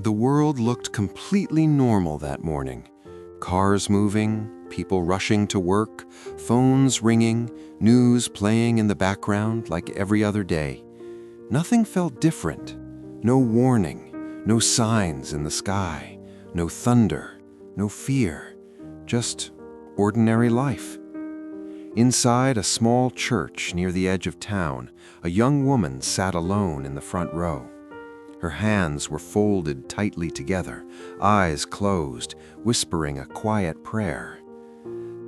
The world looked completely normal that morning. Cars moving, people rushing to work, phones ringing, news playing in the background like every other day. Nothing felt different. No warning, no signs in the sky, no thunder, no fear, just ordinary life. Inside a small church near the edge of town, a young woman sat alone in the front row. Her hands were folded tightly together, eyes closed, whispering a quiet prayer.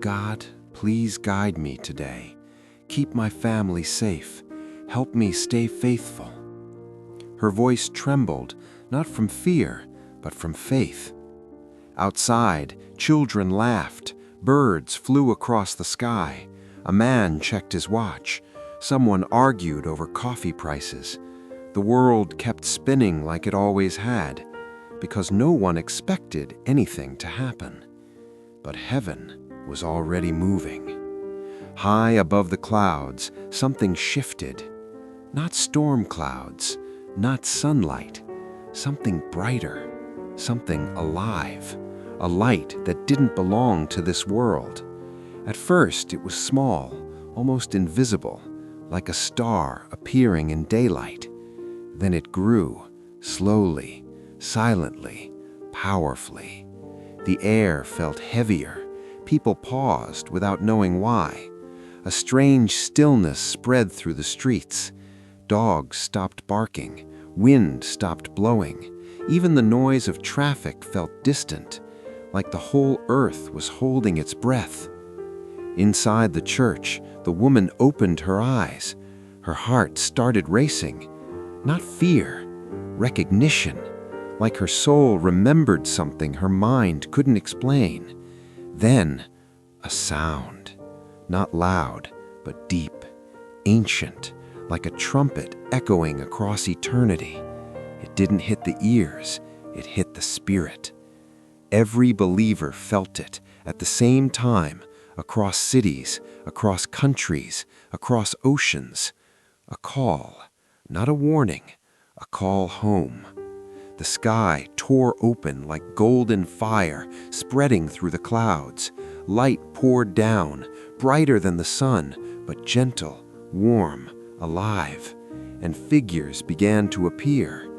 God, please guide me today. Keep my family safe. Help me stay faithful. Her voice trembled, not from fear, but from faith. Outside, children laughed, birds flew across the sky. A man checked his watch. Someone argued over coffee prices. The world kept spinning like it always had, because no one expected anything to happen. But heaven was already moving. High above the clouds, something shifted. Not storm clouds, not sunlight, something brighter, something alive, a light that didn't belong to this world. At first, it was small, almost invisible, like a star appearing in daylight. Then it grew, slowly, silently, powerfully. The air felt heavier. People paused without knowing why. A strange stillness spread through the streets. Dogs stopped barking. Wind stopped blowing. Even the noise of traffic felt distant, like the whole earth was holding its breath. Inside the church, the woman opened her eyes. Her heart started racing. Not fear, recognition, like her soul remembered something her mind couldn't explain. Then, a sound, not loud, but deep, ancient, like a trumpet echoing across eternity. It didn't hit the ears, it hit the spirit. Every believer felt it at the same time, across cities, across countries, across oceans. A call. Not a warning, a call home. The sky tore open like golden fire, spreading through the clouds. Light poured down, brighter than the sun, but gentle, warm, alive. And figures began to appear.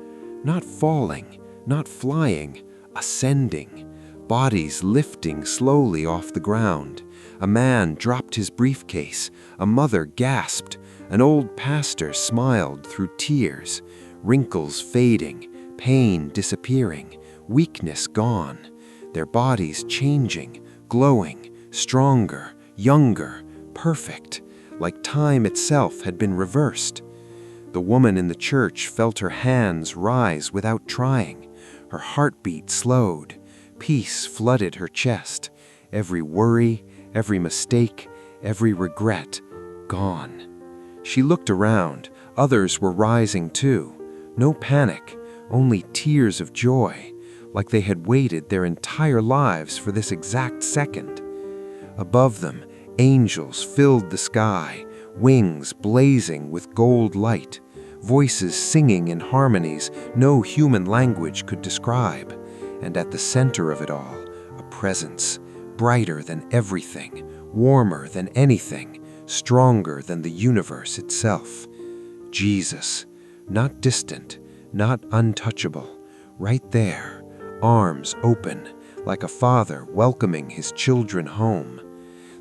Not falling, not flying, ascending. Bodies lifting slowly off the ground. A man dropped his briefcase. A mother gasped. An old pastor smiled through tears, wrinkles fading, pain disappearing, weakness gone, their bodies changing, glowing, stronger, younger, perfect, like time itself had been reversed. The woman in the church felt her hands rise without trying. Her heartbeat slowed. Peace flooded her chest. Every worry, every mistake, every regret, gone. She looked around. Others were rising too. No panic, only tears of joy, like they had waited their entire lives for this exact second. Above them, angels filled the sky, wings blazing with gold light, voices singing in harmonies no human language could describe. And at the center of it all, a presence, brighter than everything, warmer than anything, stronger than the universe itself. Jesus, not distant, not untouchable, right there, arms open, like a father welcoming his children home.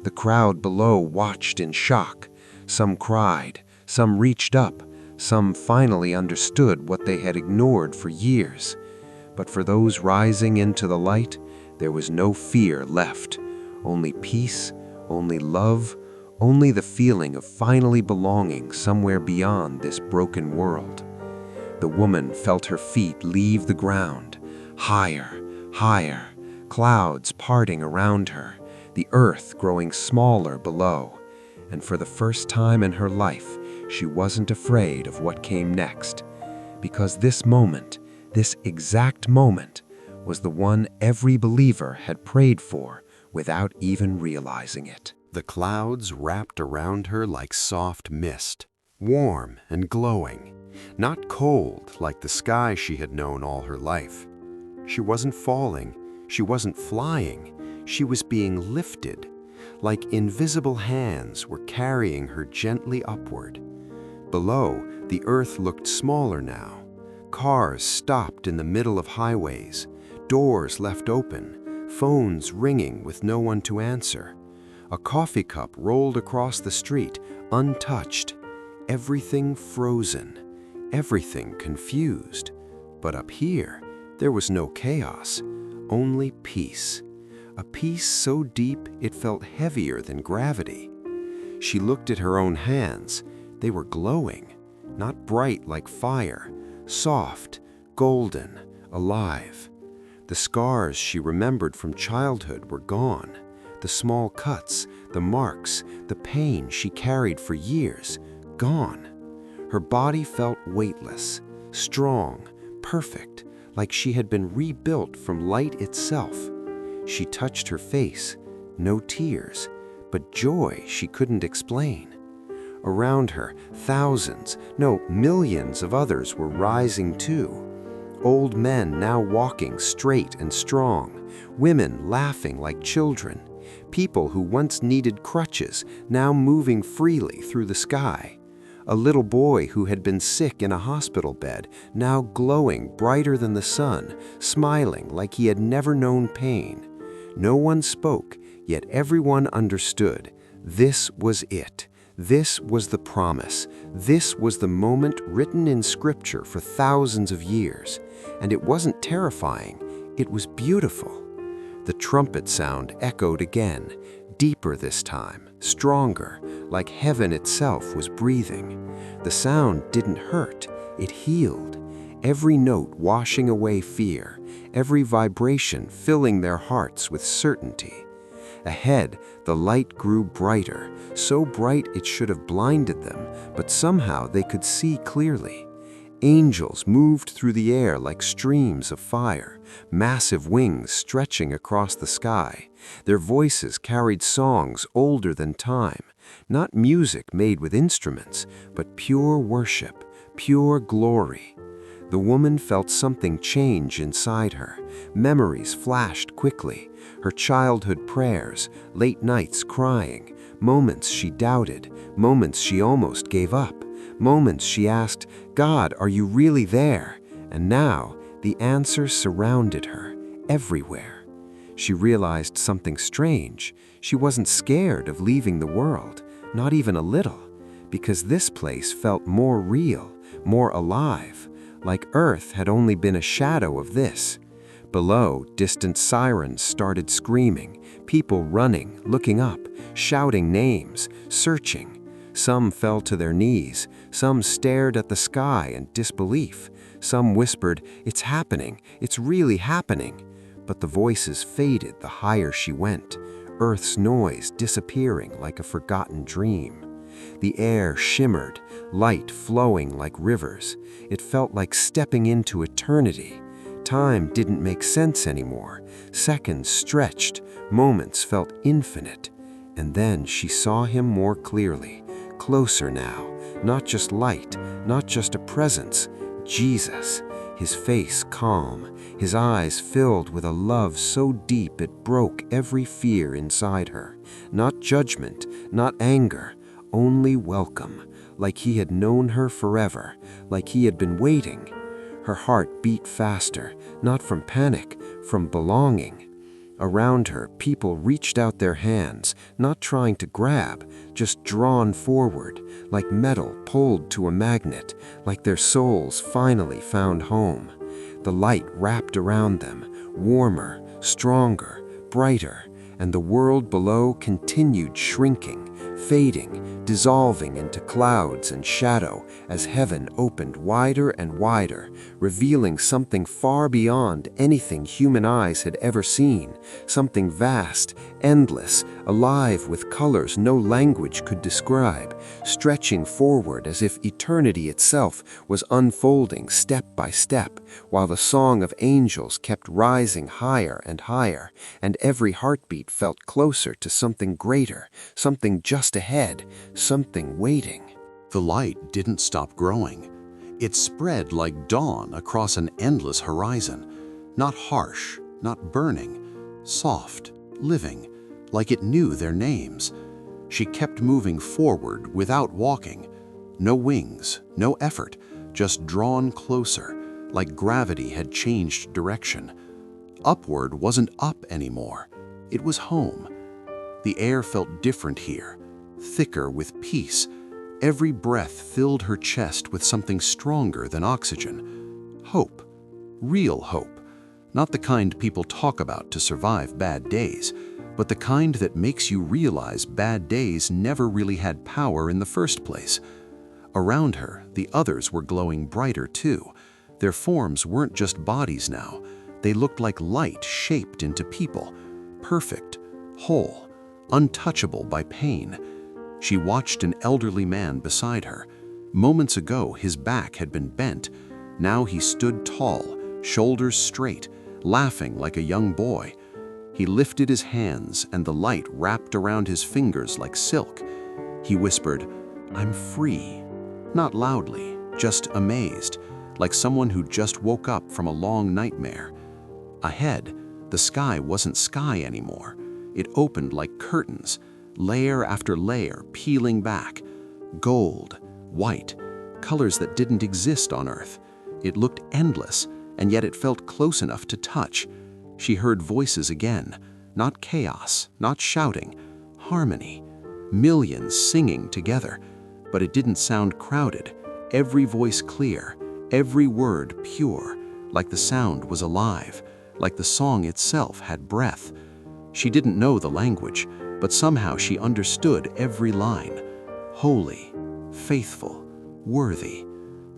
The crowd below watched in shock. Some cried, some reached up, some finally understood what they had ignored for years. But for those rising into the light, there was no fear left, only peace, only love, only the feeling of finally belonging somewhere beyond this broken world. The woman felt her feet leave the ground, higher, higher, clouds parting around her, the earth growing smaller below. And for the first time in her life, she wasn't afraid of what came next, because this moment, this exact moment, was the one every believer had prayed for without even realizing it. The clouds wrapped around her like soft mist, warm and glowing, not cold like the sky she had known all her life. She wasn't falling. She wasn't flying. She was being lifted, like invisible hands were carrying her gently upward. Below, the earth looked smaller now. Cars stopped in the middle of highways, doors left open, phones ringing with no one to answer. A coffee cup rolled across the street, untouched. Everything frozen, everything confused. But up here, there was no chaos, only peace. A peace so deep it felt heavier than gravity. She looked at her own hands. They were glowing, not bright like fire, soft, golden, alive. The scars she remembered from childhood were gone. The small cuts, the marks, the pain she carried for years, gone. Her body felt weightless, strong, perfect, like she had been rebuilt from light itself. She touched her face, no tears, but joy she couldn't explain. Around her, thousands, no, millions of others were rising too. Old men now walking straight and strong, women laughing like children, people who once needed crutches now moving freely through the sky. A little boy who had been sick in a hospital bed, now glowing brighter than the sun, smiling like he had never known pain. No one spoke, yet everyone understood. This was it. This was the promise. This was the moment written in Scripture for thousands of years. And it wasn't terrifying, it was beautiful. The trumpet sound echoed again, deeper this time, stronger, like heaven itself was breathing. The sound didn't hurt, it healed. Every note washing away fear, every vibration filling their hearts with certainty. Ahead, the light grew brighter, so bright it should have blinded them, but somehow they could see clearly. Angels moved through the air like streams of fire, massive wings stretching across the sky. Their voices carried songs older than time, not music made with instruments, but pure worship, pure glory. The woman felt something change inside her. Memories flashed quickly. Her childhood prayers, late nights crying, moments she doubted, moments she almost gave up, moments she asked, "God, are you really there?" And now the answers surrounded her, everywhere. She realized something strange. She wasn't scared of leaving the world, not even a little, because this place felt more real, more alive, like Earth had only been a shadow of this. Below, distant sirens started screaming, people running, looking up, shouting names, searching. Some fell to their knees, some stared at the sky in disbelief, some whispered, "It's happening, it's really happening." But the voices faded the higher she went, Earth's noise disappearing like a forgotten dream. The air shimmered, light flowing like rivers. It felt like stepping into eternity. Time didn't make sense anymore. Seconds stretched, moments felt infinite. And then she saw him more clearly, closer now, not just light, not just a presence, Jesus. His face calm, his eyes filled with a love so deep it broke every fear inside her. Not judgment, not anger, only welcome, like he had known her forever, like he had been waiting. Her heart beat faster, not from panic, from belonging. Around her, people reached out their hands, not trying to grab, just drawn forward, like metal pulled to a magnet, like their souls finally found home. The light wrapped around them, warmer, stronger, brighter, and the world below continued shrinking, fading, dissolving into clouds and shadow as heaven opened wider and wider, revealing something far beyond anything human eyes had ever seen, something vast, endless, alive with colors no language could describe, stretching forward as if eternity itself was unfolding step by step, while the song of angels kept rising higher and higher, and every heartbeat felt closer to something greater, something just ahead, something waiting. The light didn't stop growing. It spread like dawn across an endless horizon. Not harsh, not burning, soft, living, like it knew their names. She kept moving forward without walking. No wings, no effort, just drawn closer, like gravity had changed direction. Upward wasn't up anymore. It was home. The air felt different here, thicker with peace. Every breath filled her chest with something stronger than oxygen. Hope. Real hope. Not the kind people talk about to survive bad days, but the kind that makes you realize bad days never really had power in the first place. Around her, the others were glowing brighter too. Their forms weren't just bodies now. They looked like light shaped into people. Perfect, whole, untouchable by pain. She watched an elderly man beside her. Moments ago, his back had been bent. Now he stood tall, shoulders straight, laughing like a young boy. He lifted his hands, and the light wrapped around his fingers like silk. He whispered, "I'm free." Not loudly, just amazed, like someone who just woke up from a long nightmare. Ahead, the sky wasn't sky anymore. It opened like curtains, layer after layer peeling back. Gold, white, colors that didn't exist on Earth. It looked endless, and yet it felt close enough to touch. She heard voices again, not chaos, not shouting, harmony. Millions singing together, but it didn't sound crowded. Every voice clear, every word pure, like the sound was alive, like the song itself had breath. She didn't know the language, but somehow she understood every line. Holy, faithful, worthy.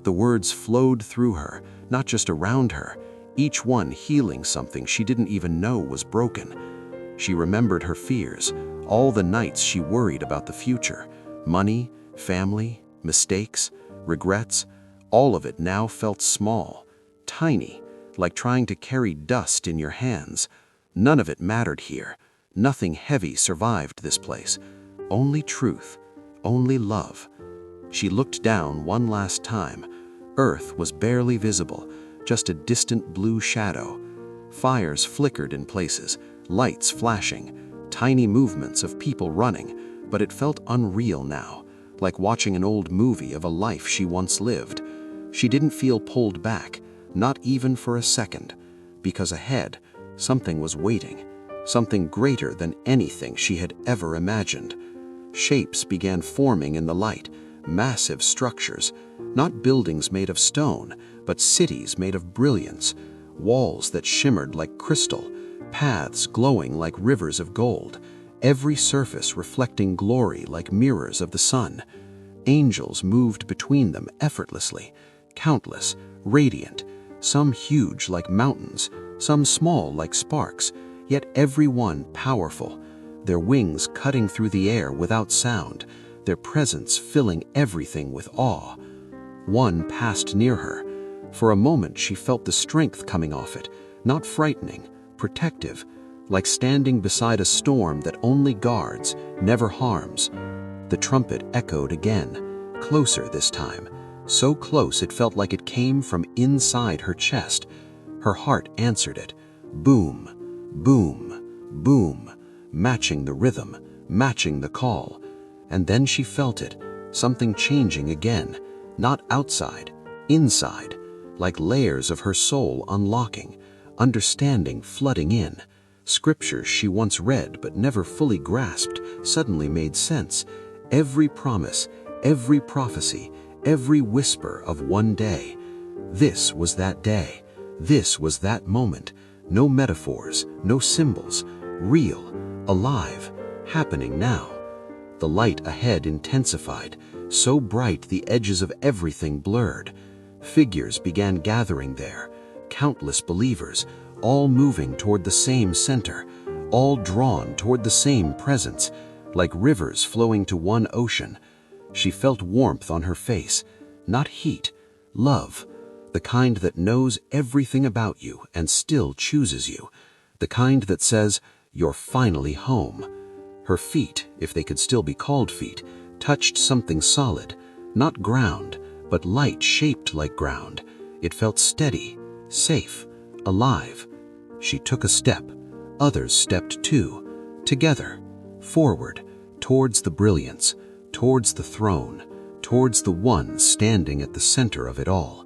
The words flowed through her, not just around her, each one healing something she didn't even know was broken. She remembered her fears, all the nights she worried about the future. Money, family, mistakes, regrets, all of it now felt small, tiny, like trying to carry dust in your hands. None of it mattered here. Nothing heavy survived this place. Only truth, only love. She looked down one last time. Earth was barely visible, just a distant blue shadow. Fires flickered in places, lights flashing, tiny movements of people running, but it felt unreal now, like watching an old movie of a life she once lived. She didn't feel pulled back, not even for a second, because ahead, something was waiting, something greater than anything she had ever imagined. Shapes began forming in the light, massive structures, not buildings made of stone, but cities made of brilliance, walls that shimmered like crystal, paths glowing like rivers of gold, every surface reflecting glory like mirrors of the sun. Angels moved between them effortlessly, countless, radiant, some huge like mountains, some small like sparks, yet every one powerful, their wings cutting through the air without sound, their presence filling everything with awe. One passed near her. For a moment she felt the strength coming off it, not frightening, protective, like standing beside a storm that only guards, never harms. The trumpet echoed again, closer this time, so close it felt like it came from inside her chest. Her heart answered it, boom, boom, boom, matching the rhythm, matching the call. And then she felt it, something changing again, not outside, inside, like layers of her soul unlocking, understanding flooding in. Scriptures she once read but never fully grasped suddenly made sense. Every promise, every prophecy, every whisper of one day. This was that day. This was that moment. No metaphors, no symbols. Real, alive, happening now. The light ahead intensified, so bright the edges of everything blurred. Figures began gathering there, countless believers, all moving toward the same center, all drawn toward the same presence, like rivers flowing to one ocean. She felt warmth on her face, not heat, love, the kind that knows everything about you and still chooses you, the kind that says, "You're finally home." Her feet, if they could still be called feet, touched something solid, not ground, but light shaped like ground. It felt steady, safe, alive. She took a step. Others stepped too, together, forward, towards the brilliance, towards the throne, towards the one standing at the center of it all.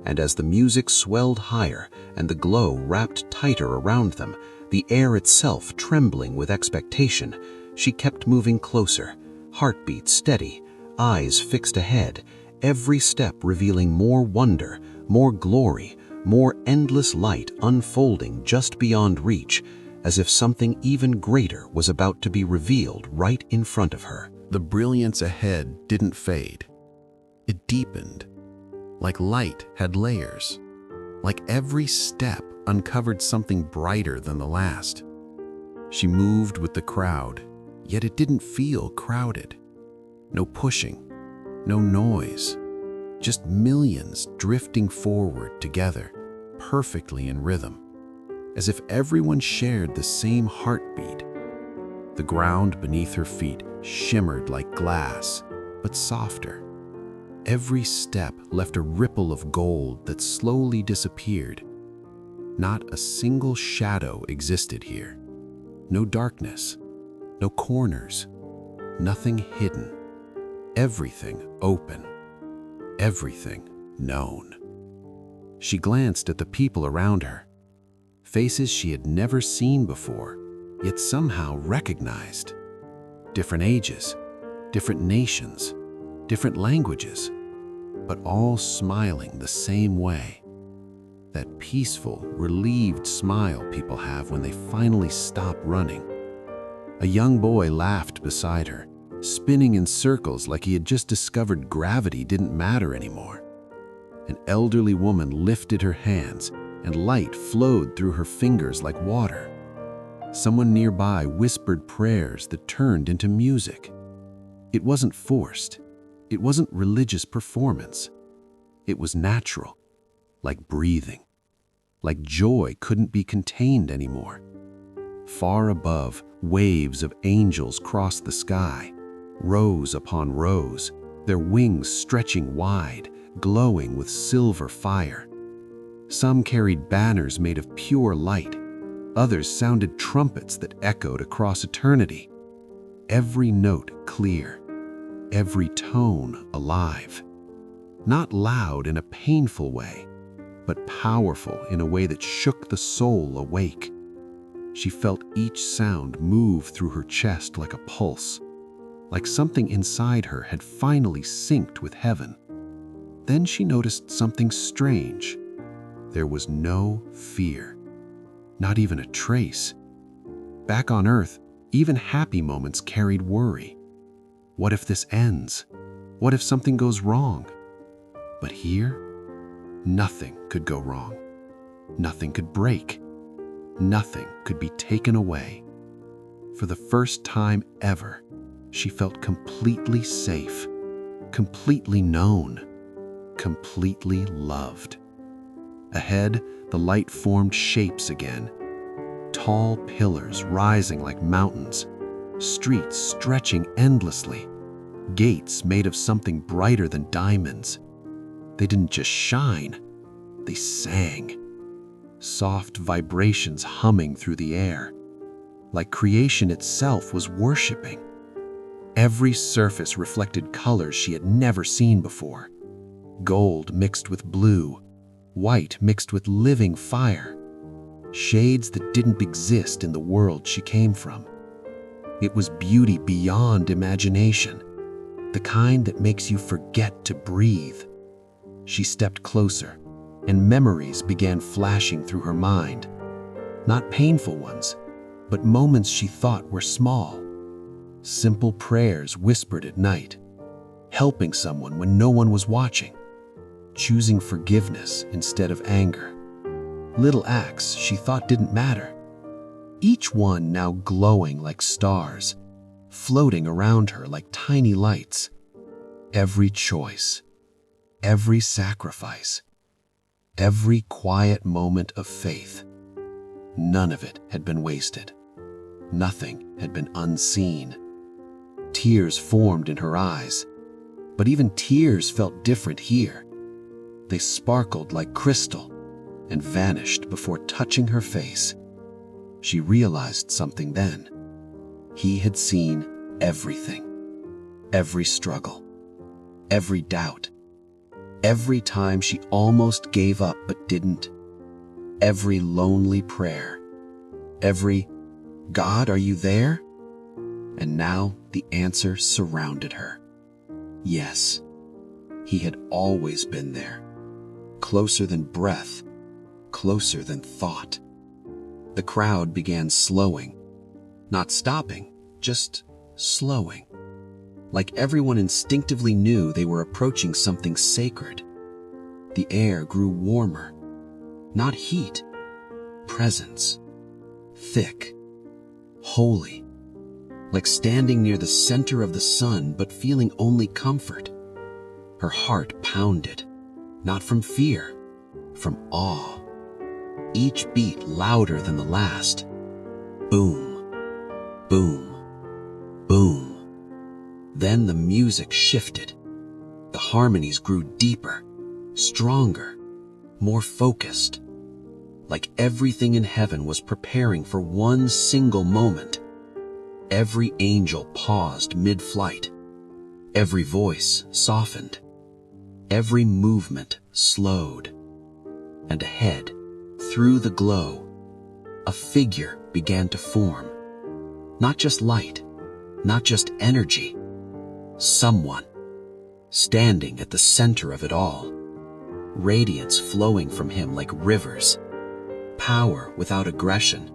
And as the music swelled higher and the glow wrapped tighter around them, the air itself trembling with expectation, she kept moving closer, heartbeat steady, eyes fixed ahead, every step revealing more wonder, more glory, more endless light unfolding just beyond reach, as if something even greater was about to be revealed right in front of her. The brilliance ahead didn't fade. It deepened, like light had layers, like every step uncovered something brighter than the last. She moved with the crowd, yet it didn't feel crowded. No pushing, no noise, just millions drifting forward together, perfectly in rhythm, as if everyone shared the same heartbeat. The ground beneath her feet shimmered like glass, but softer. Every step left a ripple of gold that slowly disappeared. Not a single shadow existed here. No darkness, no corners, nothing hidden. Everything open, everything known. She glanced at the people around her, faces she had never seen before, yet somehow recognized. Different ages, different nations, different languages, but all smiling the same way. That peaceful, relieved smile people have when they finally stop running. A young boy laughed beside her, spinning in circles like he had just discovered gravity didn't matter anymore. An elderly woman lifted her hands, and light flowed through her fingers like water. Someone nearby whispered prayers that turned into music. It wasn't forced. It wasn't religious performance. It was natural, like breathing, like joy couldn't be contained anymore. Far above, waves of angels crossed the sky, rows upon rows, their wings stretching wide, glowing with silver fire. Some carried banners made of pure light. Others sounded trumpets that echoed across eternity. Every note clear, every tone alive. Not loud in a painful way, but powerful in a way that shook the soul awake. She felt each sound move through her chest like a pulse, like something inside her had finally synced with heaven. Then she noticed something strange. There was no fear, not even a trace. Back on Earth, even happy moments carried worry. What if this ends? What if something goes wrong? But here, nothing could go wrong. Nothing could break. Nothing could be taken away. For the first time ever, she felt completely safe, completely known, completely loved. Ahead, the light formed shapes again. Tall pillars rising like mountains, streets stretching endlessly, gates made of something brighter than diamonds. They didn't just shine, they sang. Soft vibrations humming through the air, like creation itself was worshiping. Every surface reflected colors she had never seen before. Gold mixed with blue, white mixed with living fire. Shades that didn't exist in the world she came from. It was beauty beyond imagination, the kind that makes you forget to breathe. She stepped closer, and memories began flashing through her mind. Not painful ones, but moments she thought were small. Simple prayers whispered at night, helping someone when no one was watching, choosing forgiveness instead of anger. Little acts she thought didn't matter, each one now glowing like stars, floating around her like tiny lights. Every choice, every sacrifice, every quiet moment of faith, none of it had been wasted. Nothing had been unseen. Tears formed in her eyes, but even tears felt different here. They sparkled like crystal, and vanished before touching her face. She realized something then. He had seen everything. Every struggle. Every doubt. Every time she almost gave up but didn't. Every lonely prayer. Every, "God, are you there?" And now the answer surrounded her. Yes, he had always been there. Closer than breath. Closer than thought. The crowd began slowing. Not stopping, just slowing. Like everyone instinctively knew they were approaching something sacred. The air grew warmer. Not heat. Presence. Thick. Holy. Like standing near the center of the sun but feeling only comfort. Her heart pounded. Not from fear. From awe. Each beat louder than the last. Boom. Boom. Boom. Then the music shifted. The harmonies grew deeper, stronger, more focused. Like everything in heaven was preparing for one single moment. Every angel paused mid-flight. Every voice softened. Every movement slowed. And ahead, through the glow, a figure began to form. Not just light, not just energy. Someone, standing at the center of it all. Radiance flowing from him like rivers. Power without aggression.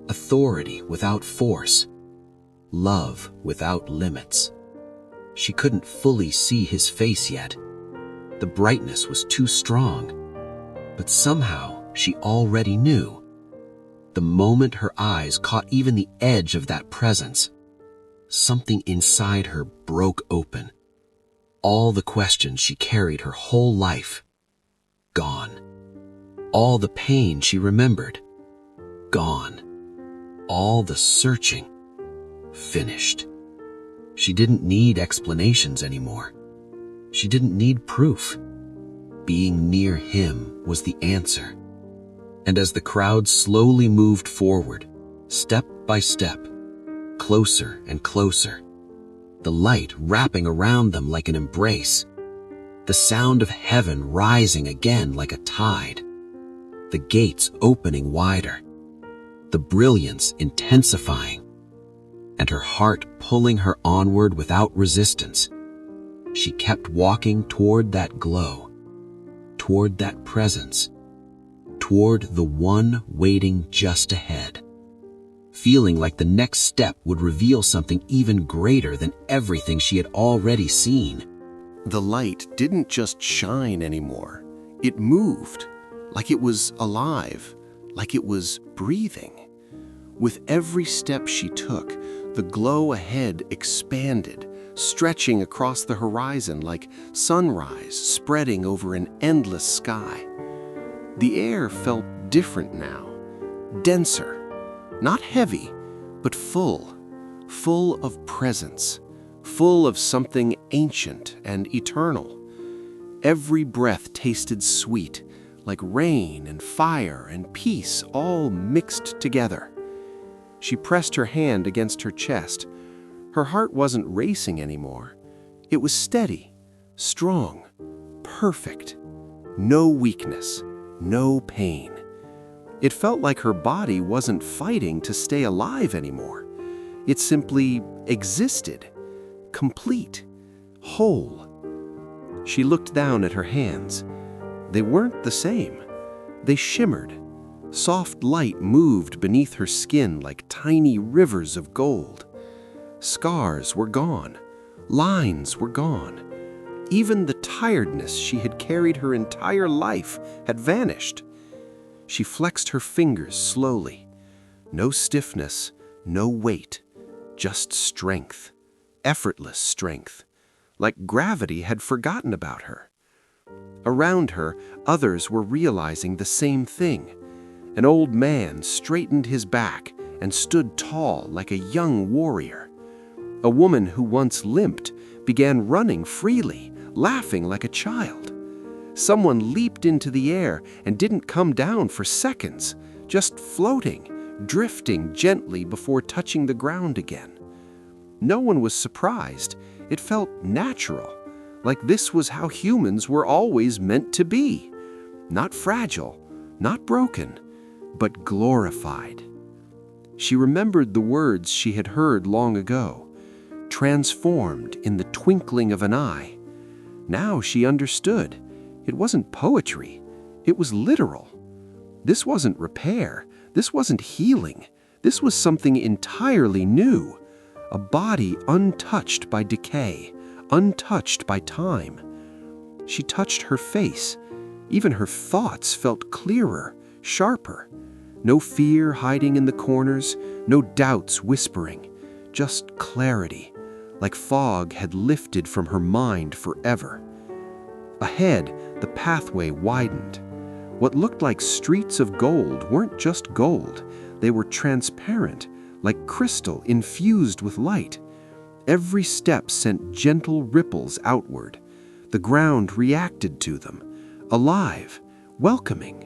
Authority without force. Love without limits. She couldn't fully see his face yet. The brightness was too strong. But somehow she already knew. The moment her eyes caught even the edge of that presence, something inside her broke open. All the questions she carried her whole life, gone. All the pain she remembered, gone. All the searching, finished. She didn't need explanations anymore. She didn't need proof. Being near him was the answer. And as the crowd slowly moved forward, step by step, closer and closer, the light wrapping around them like an embrace, the sound of heaven rising again like a tide, the gates opening wider, the brilliance intensifying, and her heart pulling her onward without resistance, she kept walking toward that glow, toward that presence, toward the one waiting just ahead, feeling like the next step would reveal something even greater than everything she had already seen. The light didn't just shine anymore. It moved, like it was alive, like it was breathing. With every step she took, the glow ahead expanded, stretching across the horizon like sunrise spreading over an endless sky. The air felt different now, denser, not heavy, but full of presence, full of something ancient and eternal. Every breath tasted sweet, like rain and fire and peace all mixed together. She pressed her hand against her chest. Her heart wasn't racing anymore. It was steady, strong, perfect. No weakness, no pain. It felt like her body wasn't fighting to stay alive anymore. It simply existed, complete, whole. She looked down at her hands. They weren't the same. They shimmered. Soft light moved beneath her skin like tiny rivers of gold. Scars were gone. Lines were gone. Even the tiredness she had carried her entire life had vanished. She flexed her fingers slowly. No stiffness, no weight, just strength, effortless strength, like gravity had forgotten about her. Around her, others were realizing the same thing. An old man straightened his back and stood tall like a young warrior. A woman who once limped began running freely, laughing like a child. Someone leaped into the air and didn't come down for seconds, just floating, drifting gently before touching the ground again. No one was surprised. It felt natural, like this was how humans were always meant to be. Not fragile, not broken, but glorified. She remembered the words she had heard long ago, transformed in the twinkling of an eye. Now she understood. It wasn't poetry, it was literal. This wasn't repair, this wasn't healing, this was something entirely new. A body untouched by decay, untouched by time. She touched her face. Even her thoughts felt clearer, sharper. No fear hiding in the corners, no doubts whispering, just clarity, like fog had lifted from her mind forever. Ahead, the pathway widened. What looked like streets of gold weren't just gold, they were transparent, like crystal infused with light. Every step sent gentle ripples outward. The ground reacted to them, alive, welcoming.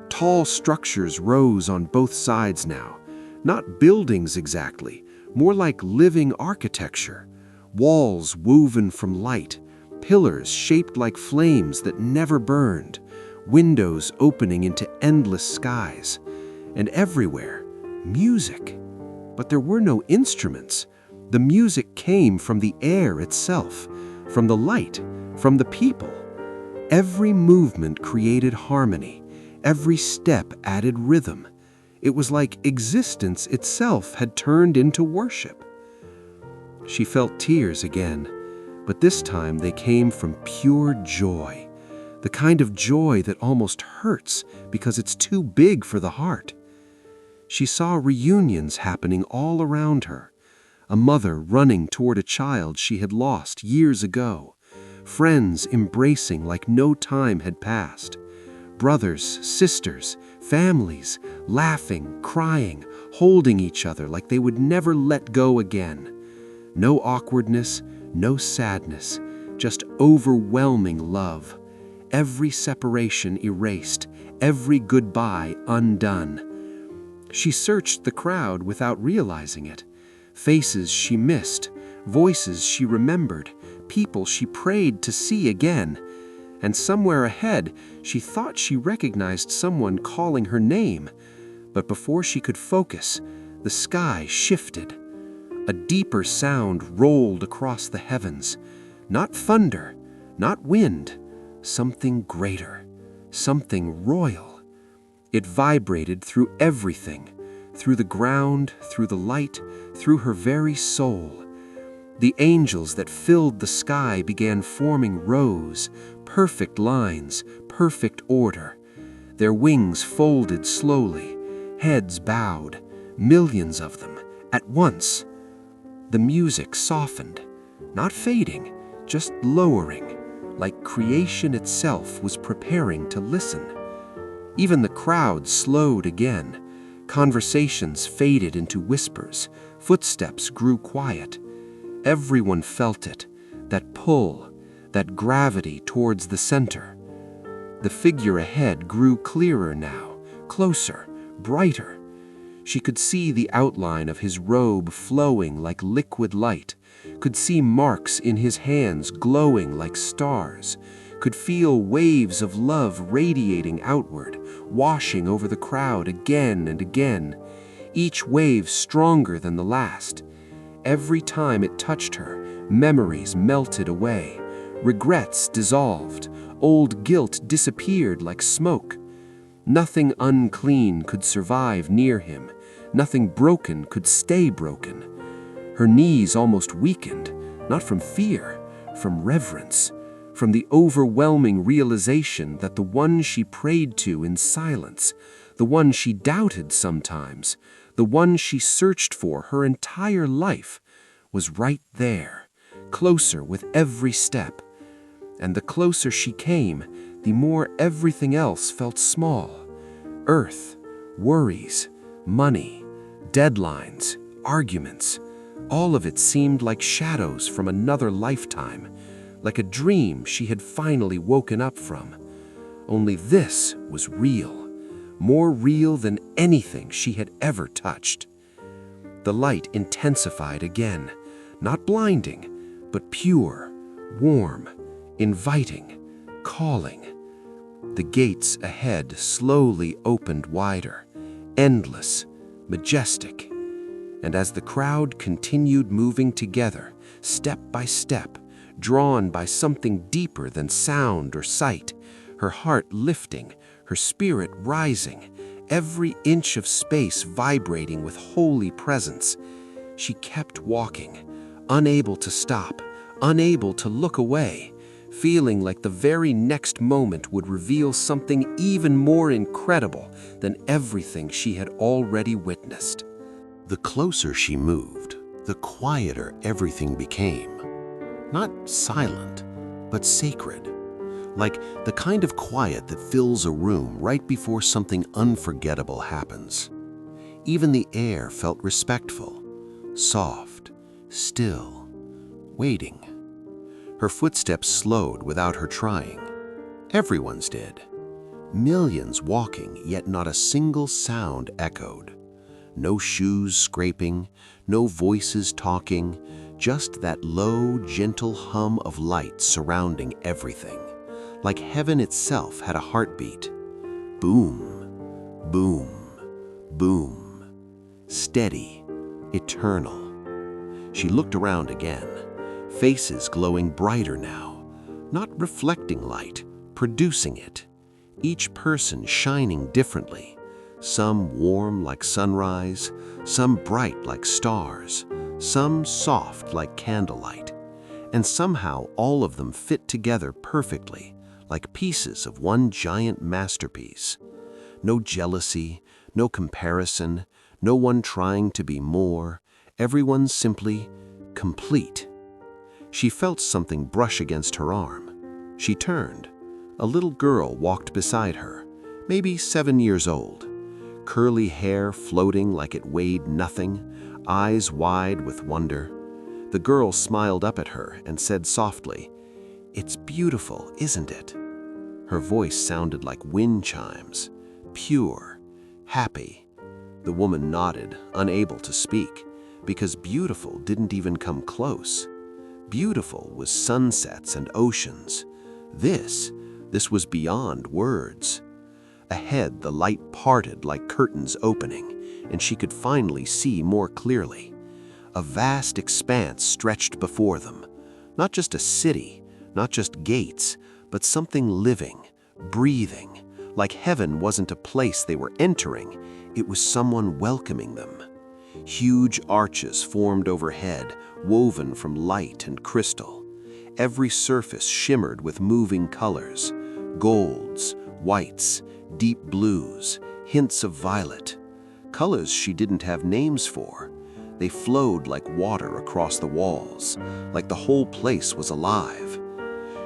Tall structures rose on both sides now, not buildings exactly, more like living architecture. Walls woven from light, pillars shaped like flames that never burned, windows opening into endless skies, and everywhere, music. But there were no instruments. The music came from the air itself, from the light, from the people. Every movement created harmony. Every step added rhythm. It was like existence itself had turned into worship. She felt tears again, but this time they came from pure joy, the kind of joy that almost hurts because it's too big for the heart. She saw reunions happening all around her, a mother running toward a child she had lost years ago, friends embracing like no time had passed, brothers, sisters, families, laughing, crying, holding each other like they would never let go again. No awkwardness, no sadness, just overwhelming love. Every separation erased, every goodbye undone. She searched the crowd without realizing it. Faces she missed, voices she remembered, people she prayed to see again. And somewhere ahead, she thought she recognized someone calling her name. But before she could focus, the sky shifted. A deeper sound rolled across the heavens. Not thunder, not wind, something greater, something royal. It vibrated through everything, through the ground, through the light, through her very soul. The angels that filled the sky began forming rows, perfect lines, perfect order. Their wings folded slowly, heads bowed, millions of them, at once. The music softened, not fading, just lowering, like creation itself was preparing to listen. Even the crowd slowed again. Conversations faded into whispers, footsteps grew quiet. Everyone felt it, that pull, that gravity towards the center. The figure ahead grew clearer now, closer, brighter. She could see the outline of his robe flowing like liquid light, could see marks in his hands glowing like stars, could feel waves of love radiating outward, washing over the crowd again and again, each wave stronger than the last. Every time it touched her, memories melted away, regrets dissolved, old guilt disappeared like smoke. Nothing unclean could survive near him, nothing broken could stay broken. Her knees almost weakened, not from fear, from reverence, from the overwhelming realization that the one she prayed to in silence, the one she doubted sometimes, the one she searched for her entire life, was right there, closer with every step. And the closer she came, the more everything else felt small. Earth, worries, money, deadlines, arguments, all of it seemed like shadows from another lifetime. like a dream she had finally woken up from. Only this was real, more real than anything she had ever touched. The light intensified again, not blinding, but pure, warm, inviting, calling. The gates ahead slowly opened wider, endless, majestic. And as the crowd continued moving together, step by step, drawn by something deeper than sound or sight, her heart lifting, her spirit rising, every inch of space vibrating with holy presence, she kept walking, unable to stop, unable to look away, feeling like the very next moment would reveal something even more incredible than everything she had already witnessed. The closer she moved, the quieter everything became. Not silent, but sacred. Like the kind of quiet that fills a room right before something unforgettable happens. Even the air felt respectful, soft, still, waiting. Her footsteps slowed without her trying. Everyone's did. Millions walking, yet not a single sound echoed. No shoes scraping, no voices talking, just that low, gentle hum of light surrounding everything. Like heaven itself had a heartbeat. Boom, boom, boom. Steady, eternal. She looked around again, faces glowing brighter now, not reflecting light, producing it. Each person shining differently, some warm like sunrise, some bright like stars, some soft like candlelight. And somehow all of them fit together perfectly, like pieces of one giant masterpiece. No jealousy, no comparison, no one trying to be more, everyone simply complete. She felt something brush against her arm. She turned. A little girl walked beside her, maybe 7 years old. Curly hair floating like it weighed nothing, eyes wide with wonder. The girl smiled up at her and said softly, "It's beautiful, isn't it?" Her voice sounded like wind chimes, pure, happy. The woman nodded, unable to speak, because beautiful didn't even come close. Beautiful was sunsets and oceans. This was beyond words. Ahead, the light parted like curtains opening, and she could finally see more clearly. A vast expanse stretched before them. Not just a city, not just gates, but something living, breathing. Like heaven wasn't a place they were entering, it was someone welcoming them. Huge arches formed overhead, woven from light and crystal. Every surface shimmered with moving colors, golds, whites, deep blues, hints of violet. Colors she didn't have names for. They flowed like water across the walls, like the whole place was alive.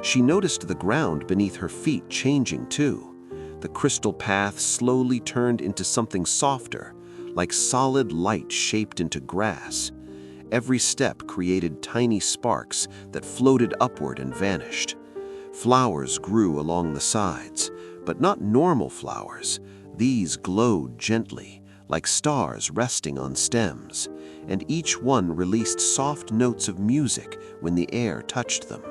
She noticed the ground beneath her feet changing too. The crystal path slowly turned into something softer, like solid light shaped into grass. Every step created tiny sparks that floated upward and vanished. Flowers grew along the sides, but not normal flowers. These glowed gently, like stars resting on stems, and each one released soft notes of music when the air touched them.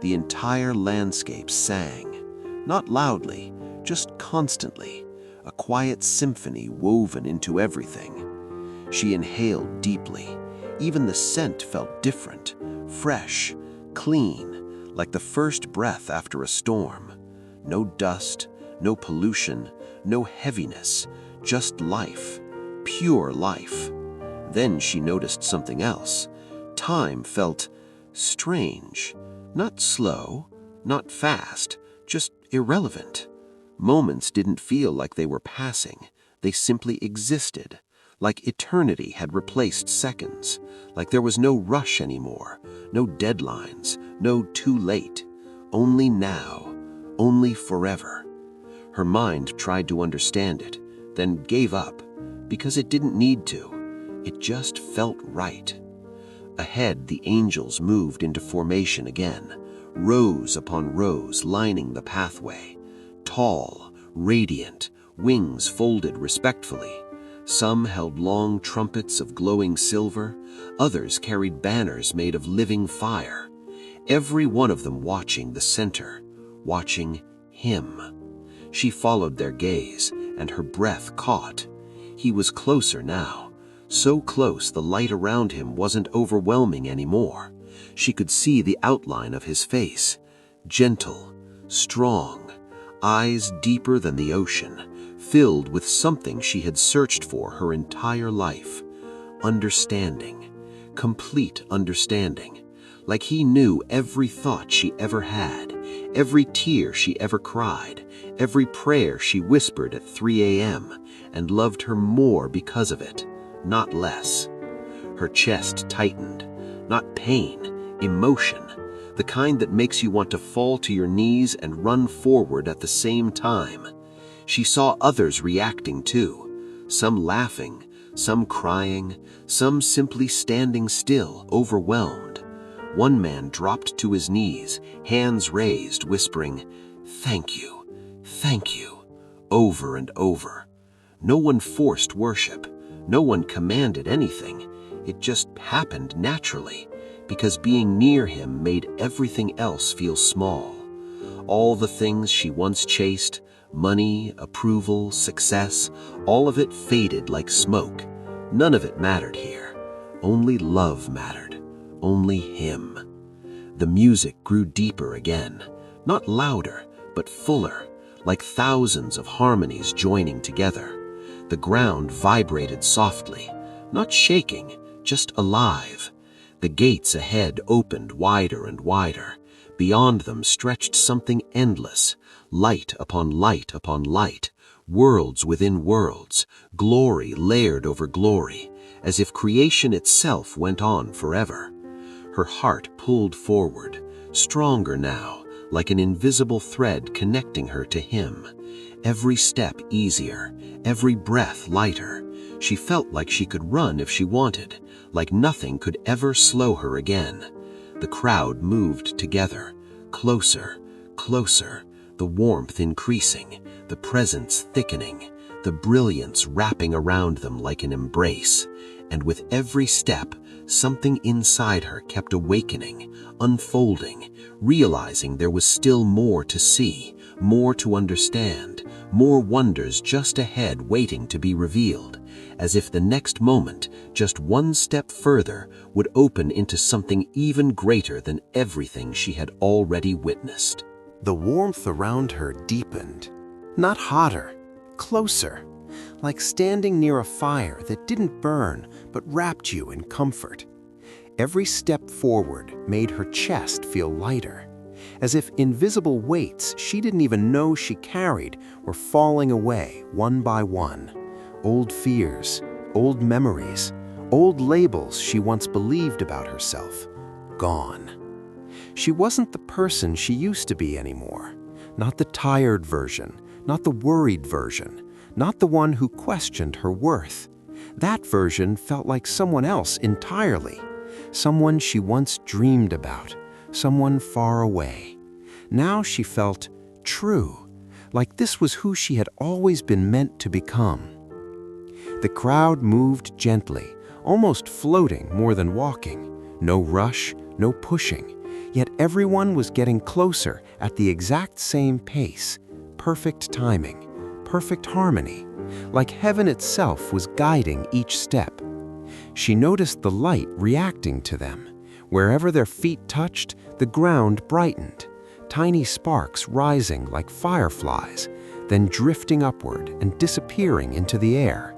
The entire landscape sang, not loudly, just constantly, a quiet symphony woven into everything. She inhaled deeply. Even the scent felt different, fresh, clean, like the first breath after a storm. No dust, no pollution, no heaviness, just life, pure life. Then she noticed something else. Time felt strange, not slow, not fast, just irrelevant. Moments didn't feel like they were passing. They simply existed, like eternity had replaced seconds, like there was no rush anymore, no deadlines, no too late, only now, only forever. Her mind tried to understand it, then gave up, because it didn't need to. It just felt right. Ahead, the angels moved into formation again, rows upon rows lining the pathway. Tall, radiant, wings folded respectfully. Some held long trumpets of glowing silver, others carried banners made of living fire. Every one of them watching the center, watching him. She followed their gaze, and her breath caught. He was closer now, so close the light around him wasn't overwhelming anymore. She could see the outline of his face, gentle, strong, eyes deeper than the ocean, filled with something she had searched for her entire life. Understanding, complete understanding, like he knew every thought she ever had, every tear she ever cried, every prayer she whispered at 3 a.m., and loved her more because of it, not less. Her chest tightened, not pain, emotion, the kind that makes you want to fall to your knees and run forward at the same time. She saw others reacting too, some laughing, some crying, some simply standing still, overwhelmed. One man dropped to his knees, hands raised, whispering, "Thank you," over and over. No one forced worship. No one commanded anything. It just happened naturally, because being near him made everything else feel small. All the things she once chased, money, approval, success, all of it faded like smoke. None of it mattered here. Only love mattered. Only him. The music grew deeper again, not louder, but fuller, like thousands of harmonies joining together. The ground vibrated softly, not shaking, just alive. The gates ahead opened wider and wider. Beyond them stretched something endless, light upon light upon light, worlds within worlds, glory layered over glory, as if creation itself went on forever. Her heart pulled forward, stronger now, like an invisible thread connecting her to him. Every step easier, every breath lighter. She felt like she could run if she wanted, like nothing could ever slow her again. The crowd moved together, closer, closer, the warmth increasing, the presence thickening, the brilliance wrapping around them like an embrace. And with every step, something inside her kept awakening, unfolding, realizing there was still more to see, more to understand, more wonders just ahead waiting to be revealed, as if the next moment, just one step further, would open into something even greater than everything she had already witnessed. The warmth around her deepened, not hotter, closer, like standing near a fire that didn't burn but wrapped you in comfort. Every step forward made her chest feel lighter, as if invisible weights she didn't even know she carried were falling away one by one. Old fears, old memories, old labels she once believed about herself, gone. She wasn't the person she used to be anymore, not the tired version, not the worried version, not the one who questioned her worth. That version felt like someone else entirely, someone she once dreamed about, someone far away. Now she felt true, like this was who she had always been meant to become. The crowd moved gently, almost floating more than walking. No rush, no pushing, yet everyone was getting closer at the exact same pace. Perfect timing, perfect harmony, like heaven itself was guiding each step. She noticed the light reacting to them. Wherever their feet touched, the ground brightened, tiny sparks rising like fireflies, then drifting upward and disappearing into the air.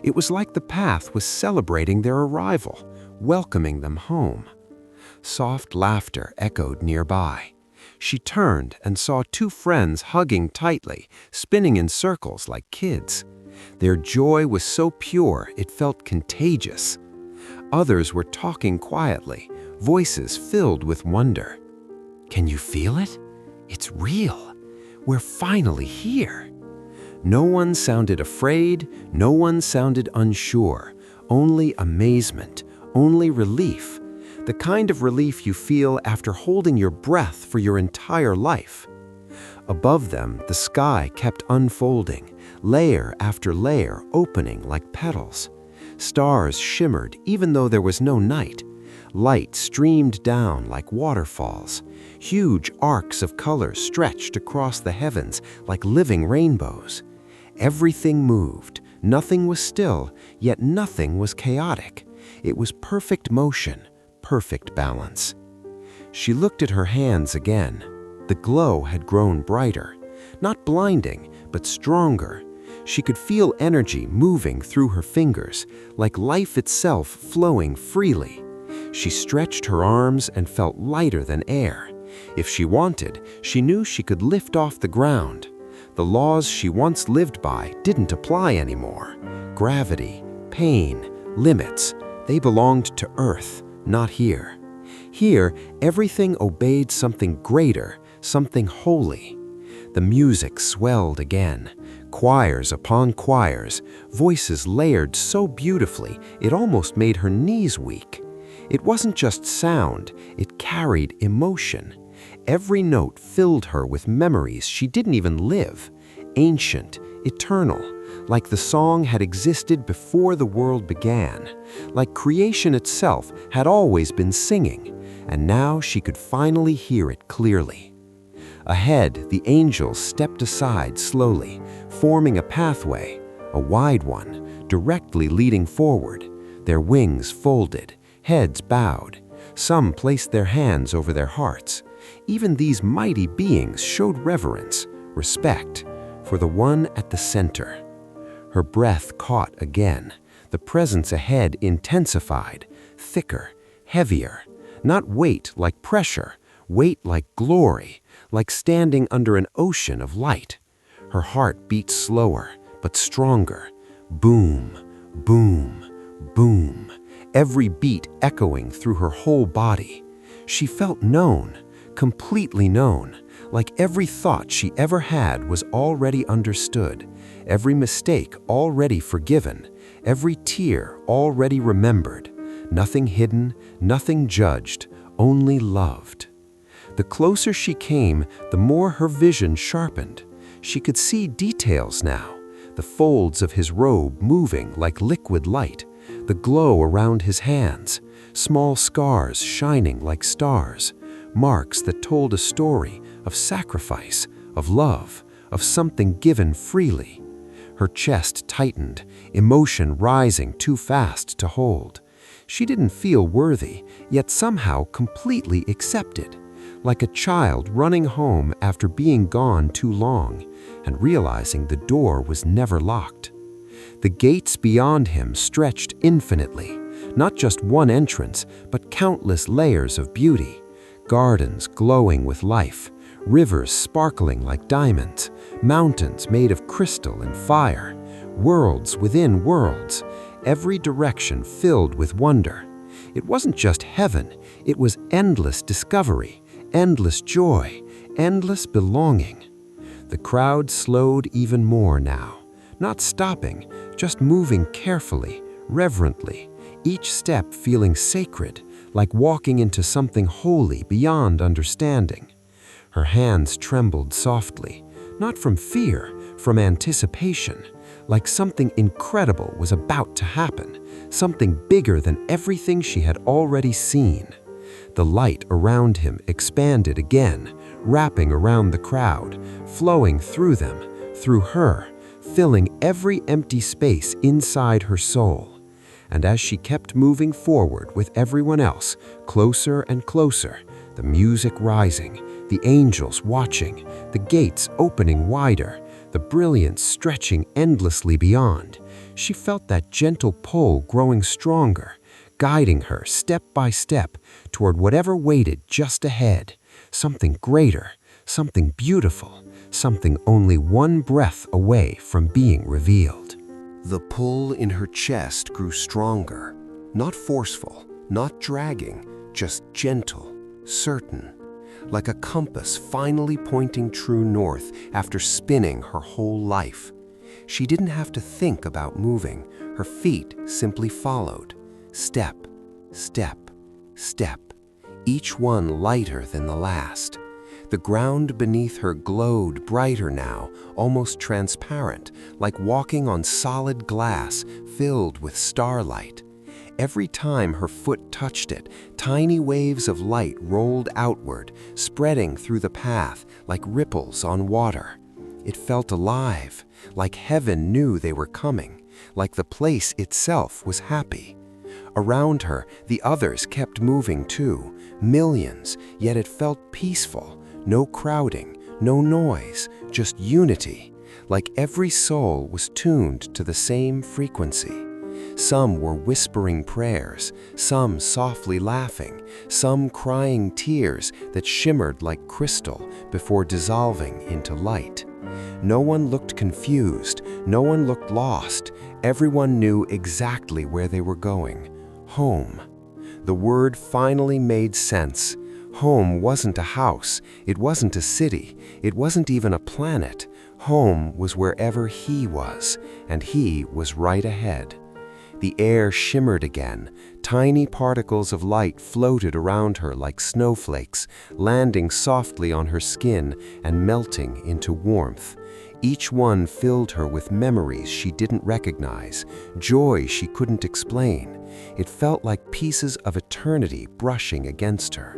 It was like the path was celebrating their arrival, welcoming them home. Soft laughter echoed nearby. She turned and saw two friends hugging tightly, spinning in circles like kids. Their joy was so pure it felt contagious. Others were talking quietly, voices filled with wonder. "Can you feel it? It's real. We're finally here." No one sounded afraid, no one sounded unsure, only amazement, only relief. the kind of relief you feel after holding your breath for your entire life. Above them, the sky kept unfolding, layer after layer opening like petals. Stars shimmered even though there was no night. Light streamed down like waterfalls. Huge arcs of color stretched across the heavens like living rainbows. Everything moved, nothing was still, yet nothing was chaotic. It was perfect motion, perfect balance. She looked at her hands again. The glow had grown brighter, not blinding, but stronger. She could feel energy moving through her fingers, like life itself flowing freely. She stretched her arms and felt lighter than air. If she wanted, she knew she could lift off the ground. The laws she once lived by didn't apply anymore. Gravity, pain, limits, they belonged to Earth, not here. Here, everything obeyed something greater, something holy. The music swelled again. Choirs upon choirs, voices layered so beautifully it almost made her knees weak. It wasn't just sound, it carried emotion. Every note filled her with memories she didn't even live, ancient, eternal, like the song had existed before the world began, like creation itself had always been singing, and now she could finally hear it clearly. Ahead, the angels stepped aside slowly, forming a pathway, a wide one, directly leading forward, their wings folded, heads bowed. Some placed their hands over their hearts. Even these mighty beings showed reverence, respect, for the one at the center. Her breath caught again. The presence ahead intensified, thicker, heavier. Not weight like pressure, weight like glory, like standing under an ocean of light. Her heart beat slower, but stronger. Boom, boom, boom. Every beat echoing through her whole body. She felt known, completely known, like every thought she ever had was already understood, every mistake already forgiven, every tear already remembered. Nothing hidden, nothing judged, only loved. The closer she came, the more her vision sharpened. She could see details now, the folds of his robe moving like liquid light, the glow around his hands, small scars shining like stars, marks that told a story of sacrifice, of love, of something given freely. Her chest tightened, emotion rising too fast to hold. She didn't feel worthy, yet somehow completely accepted, like a child running home after being gone too long and realizing the door was never locked. The gates beyond him stretched infinitely, not just one entrance, but countless layers of beauty, gardens glowing with life, rivers sparkling like diamonds, mountains made of crystal and fire, worlds within worlds, every direction filled with wonder. It wasn't just heaven, it was endless discovery, endless joy, endless belonging. The crowd slowed even more now, not stopping, just moving carefully, reverently, each step feeling sacred, like walking into something holy beyond understanding. Her hands trembled softly, not from fear, from anticipation, like something incredible was about to happen, something bigger than everything she had already seen. The light around him expanded again, wrapping around the crowd, flowing through them, through her, filling every empty space inside her soul. And as she kept moving forward with everyone else, closer and closer, the music rising, the angels watching, the gates opening wider, the brilliance stretching endlessly beyond, she felt that gentle pull growing stronger, guiding her step by step toward whatever waited just ahead, something greater, something beautiful, something only one breath away from being revealed. The pull in her chest grew stronger, not forceful, not dragging, just gentle, certain, like a compass finally pointing true north after spinning her whole life. She didn't have to think about moving, her feet simply followed, step, step, step, each one lighter than the last. The ground beneath her glowed brighter now, almost transparent, like walking on solid glass filled with starlight. Every time her foot touched it, tiny waves of light rolled outward, spreading through the path like ripples on water. It felt alive, like heaven knew they were coming, like the place itself was happy. Around her, the others kept moving too, millions, yet it felt peaceful. No crowding, no noise, just unity, like every soul was tuned to the same frequency. Some were whispering prayers, some softly laughing, some crying tears that shimmered like crystal before dissolving into light. No one looked confused, no one looked lost. Everyone knew exactly where they were going. Home. The word finally made sense. Home wasn't a house, it wasn't a city, it wasn't even a planet. Home was wherever he was, and he was right ahead. The air shimmered again. Tiny particles of light floated around her like snowflakes, landing softly on her skin and melting into warmth. Each one filled her with memories she didn't recognize, joy she couldn't explain. It felt like pieces of eternity brushing against her.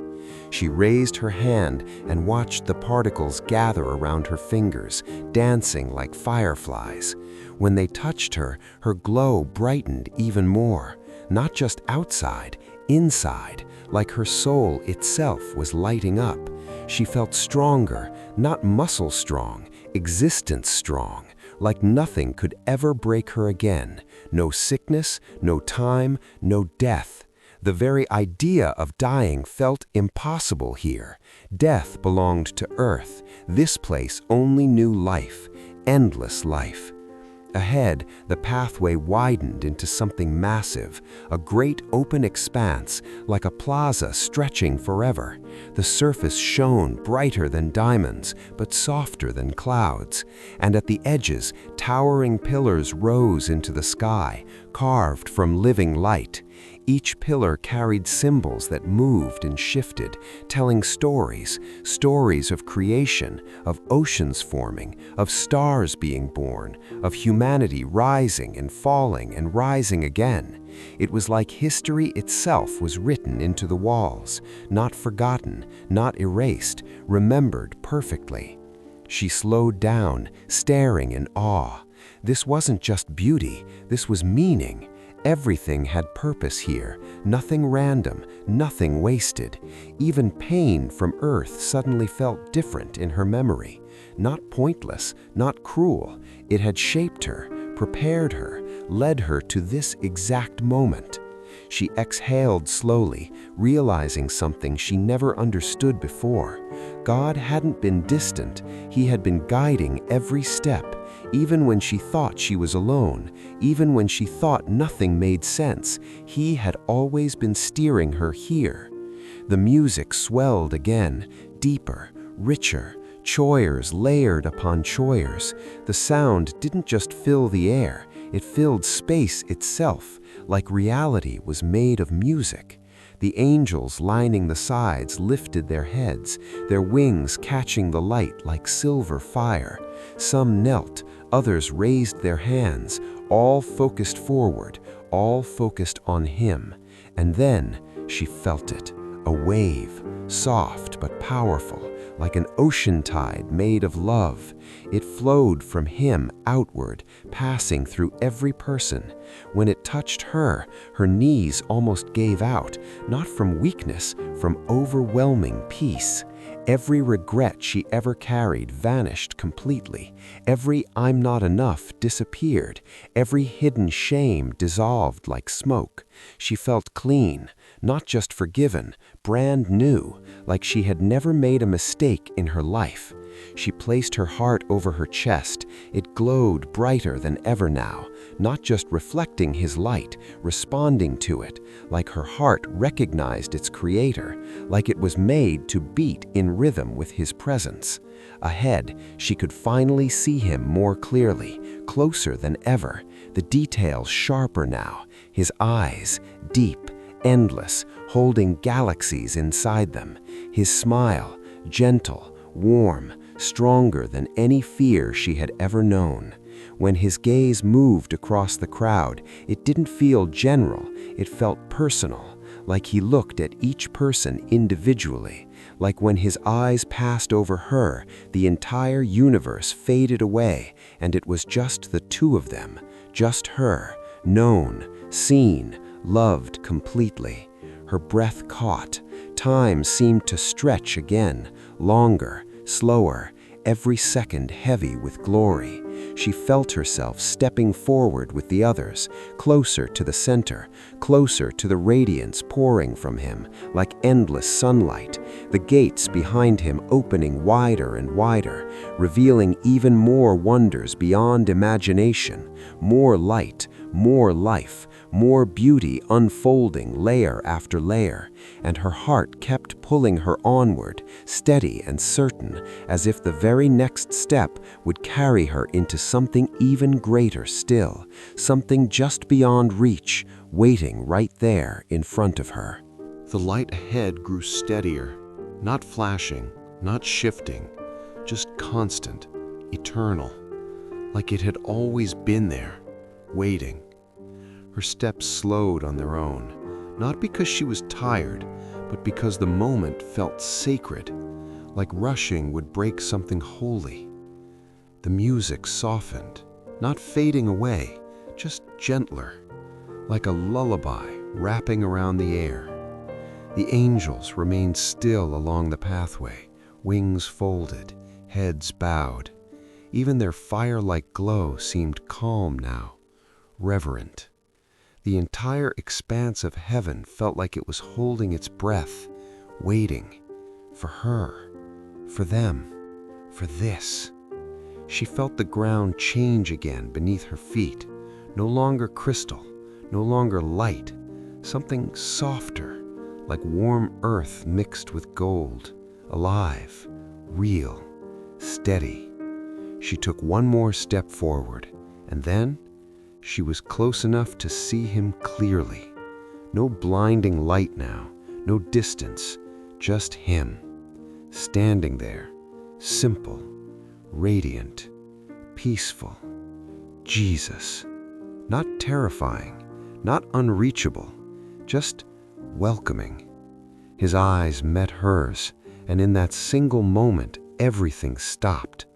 She raised her hand and watched the particles gather around her fingers, dancing like fireflies. When they touched her, her glow brightened even more, not just outside, inside, like her soul itself was lighting up. She felt stronger, not muscle strong, existence strong, like nothing could ever break her again. No sickness, no time, no death. The very idea of dying felt impossible here. Death belonged to Earth. This place only knew life, endless life. Ahead, the pathway widened into something massive, a great open expanse, like a plaza stretching forever. The surface shone brighter than diamonds, but softer than clouds. And at the edges, towering pillars rose into the sky, carved from living light. Each pillar carried symbols that moved and shifted, telling stories of creation, of oceans forming, of stars being born, of humanity rising and falling and rising again. It was like history itself was written into the walls, not forgotten, not erased, remembered perfectly. She slowed down, staring in awe. This wasn't just beauty, this was meaning. Everything had purpose here, nothing random, nothing wasted. Even pain from Earth suddenly felt different in her memory. Not pointless, not cruel. It had shaped her, prepared her, led her to this exact moment. She exhaled slowly, realizing something she never understood before. God hadn't been distant, he had been guiding every step. Even when she thought she was alone, even when she thought nothing made sense, he had always been steering her here. The music swelled again, deeper, richer, choirs layered upon choirs. The sound didn't just fill the air, it filled space itself, like reality was made of music. The angels lining the sides lifted their heads, their wings catching the light like silver fire. Some knelt, others raised their hands, all focused forward, all focused on him. And then she felt it, a wave, soft but powerful, like an ocean tide made of love. It flowed from him outward, passing through every person. When it touched her, her knees almost gave out, not from weakness, from overwhelming peace. Every regret she ever carried vanished completely. Every "I'm not enough" disappeared. Every hidden shame dissolved like smoke. She felt clean, not just forgiven, brand new, like she had never made a mistake in her life. She placed her heart over her chest. It glowed brighter than ever now, not just reflecting his light, responding to it, like her heart recognized its creator, like it was made to beat in rhythm with his presence. Ahead, she could finally see him more clearly, closer than ever, the details sharper now, his eyes, deep, endless, holding galaxies inside them. His smile, gentle, warm, stronger than any fear she had ever known. When his gaze moved across the crowd, it didn't feel general, it felt personal, like he looked at each person individually. Like when his eyes passed over her, the entire universe faded away, and it was just the two of them, just her, known, seen, loved completely. Her breath caught. Time seemed to stretch again, longer, slower, every second heavy with glory. She felt herself stepping forward with the others, closer to the center, closer to the radiance pouring from him, like endless sunlight, the gates behind him opening wider and wider, revealing even more wonders beyond imagination, more light, more life, more beauty unfolding layer after layer, and her heart kept pulling her onward, steady and certain, as if the very next step would carry her into something even greater still, something just beyond reach, waiting right there in front of her. The light ahead grew steadier, not flashing, not shifting, just constant, eternal, like it had always been there, waiting. Her steps slowed on their own, not because she was tired, but because the moment felt sacred, like rushing would break something holy. The music softened, not fading away, just gentler, like a lullaby wrapping around the air. The angels remained still along the pathway, wings folded, heads bowed. Even their fire-like glow seemed calm now, reverent. The entire expanse of heaven felt like it was holding its breath, waiting for her, for them, for this. She felt the ground change again beneath her feet, no longer crystal, no longer light, something softer, like warm earth mixed with gold, alive, real, steady. She took one more step forward, and then she was close enough to see him clearly. No blinding light now, no distance, just him, standing there, simple, radiant, peaceful. Jesus. Not terrifying, not unreachable, just welcoming. His eyes met hers, and in that single moment, everything stopped.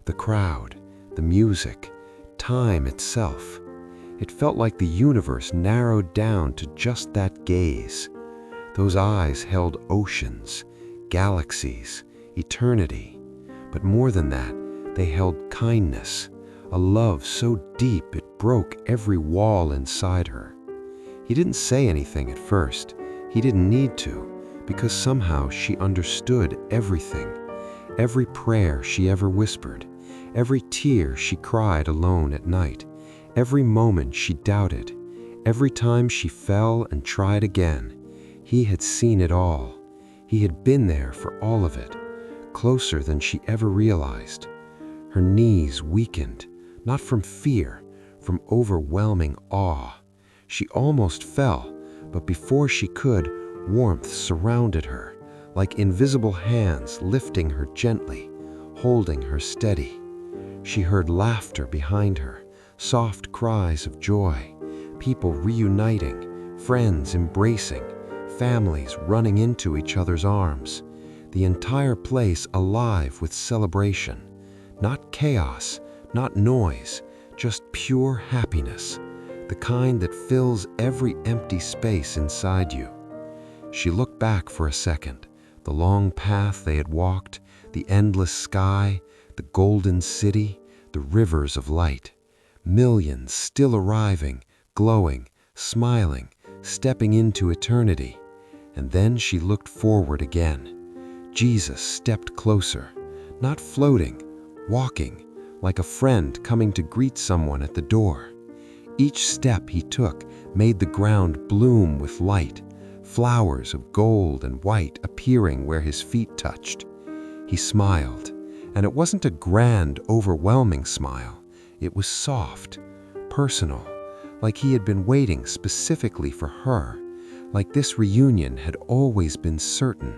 The crowd, the music, time itself. It felt like the universe narrowed down to just that gaze. Those eyes held oceans, galaxies, eternity. But more than that, they held kindness, a love so deep it broke every wall inside her. He didn't say anything at first. He didn't need to, because somehow she understood everything. Every prayer she ever whispered, every tear she cried alone at night, every moment she doubted, every time she fell and tried again. He had seen it all. He had been there for all of it, closer than she ever realized. Her knees weakened, not from fear, from overwhelming awe. She almost fell, but before she could, warmth surrounded her, like invisible hands lifting her gently, holding her steady. She heard laughter behind her, soft cries of joy, people reuniting, friends embracing, families running into each other's arms. The entire place alive with celebration. Not chaos, not noise, just pure happiness, the kind that fills every empty space inside you. She looked back for a second, the long path they had walked, the endless sky, the golden city, the rivers of light. Millions still arriving, glowing, smiling, stepping into eternity. And then she looked forward again. Jesus stepped closer, not floating, walking, like a friend coming to greet someone at the door. Each step he took made the ground bloom with light, flowers of gold and white appearing where his feet touched. He smiled, and it wasn't a grand, overwhelming smile. It was soft, personal, like he had been waiting specifically for her, like this reunion had always been certain.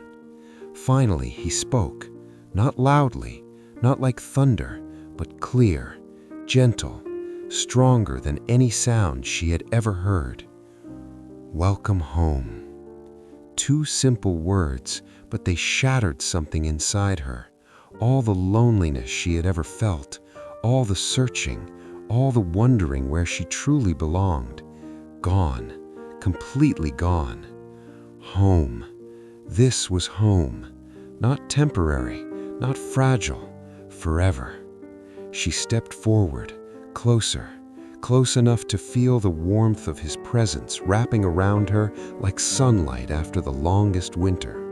Finally, he spoke, not loudly, not like thunder, but clear, gentle, stronger than any sound she had ever heard. "Welcome home." Two simple words, but they shattered something inside her. All the loneliness she had ever felt, all the searching, all the wondering where she truly belonged. Gone, completely gone. Home. This was home. Not temporary, not fragile, forever. She stepped forward, closer, close enough to feel the warmth of his presence wrapping around her like sunlight after the longest winter.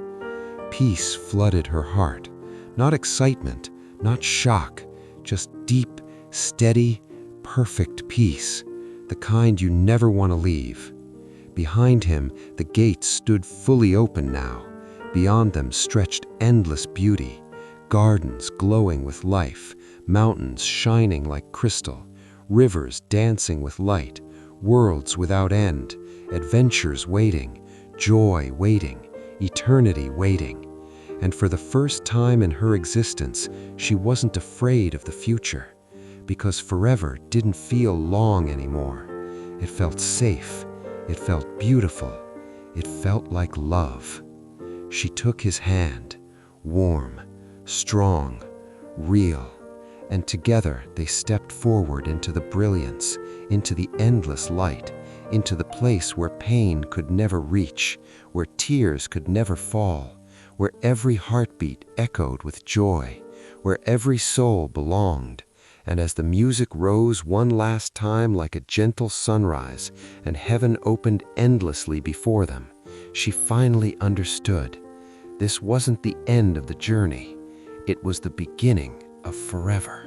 Peace flooded her heart. Not excitement, not shock, just deep, steady, perfect peace, the kind you never want to leave. Behind him, the gates stood fully open now. Beyond them stretched endless beauty, gardens glowing with life, mountains shining like crystal, rivers dancing with light, worlds without end, adventures waiting, joy waiting, eternity waiting. And for the first time in her existence, she wasn't afraid of the future, because forever didn't feel long anymore. It felt safe, it felt beautiful, it felt like love. She took his hand, warm, strong, real, and together they stepped forward into the brilliance, into the endless light, into the place where pain could never reach, where tears could never fall, where every heartbeat echoed with joy, where every soul belonged. And as the music rose one last time like a gentle sunrise and heaven opened endlessly before them, she finally understood. This wasn't the end of the journey. It was the beginning of forever.